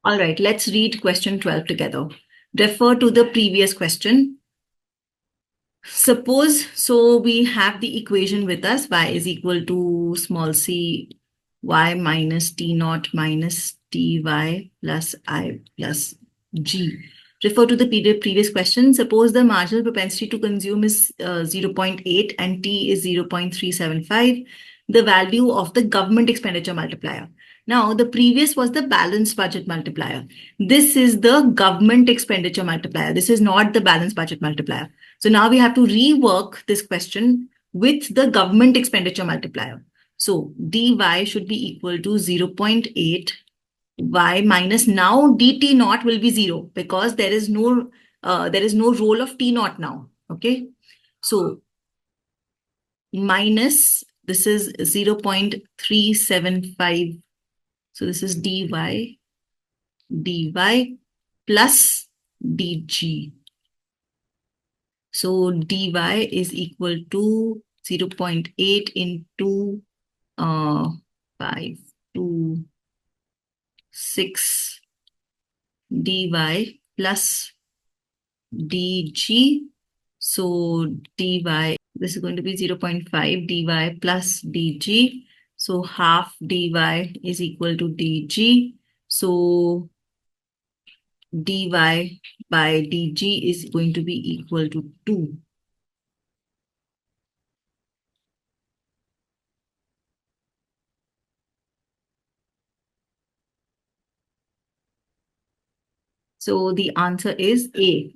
All right, let's read question 12 together. Refer to the previous question. Suppose, so we have the equation with us, y is equal to small c y minus t naught minus ty plus I plus g. Refer to the previous question. Suppose the marginal propensity to consume is 0.8 and t is 0.375. The value of the government expenditure multiplier. Now, the previous was the balanced budget multiplier. This is the government expenditure multiplier. This is not the balanced budget multiplier. So now we have to rework this question with the government expenditure multiplier. So dy should be equal to 0.8 y minus, now dt naught will be 0 because there is no role of t naught now. Okay. So minus, this is 0.375. So this is dy plus dg. So dy is equal to 0.8 into 5 to 6 dy plus dg. So dy, this is going to be 0.5 dy plus dg. So half dy is equal to dg. So dy by dg is going to be equal to 2. So the answer is A.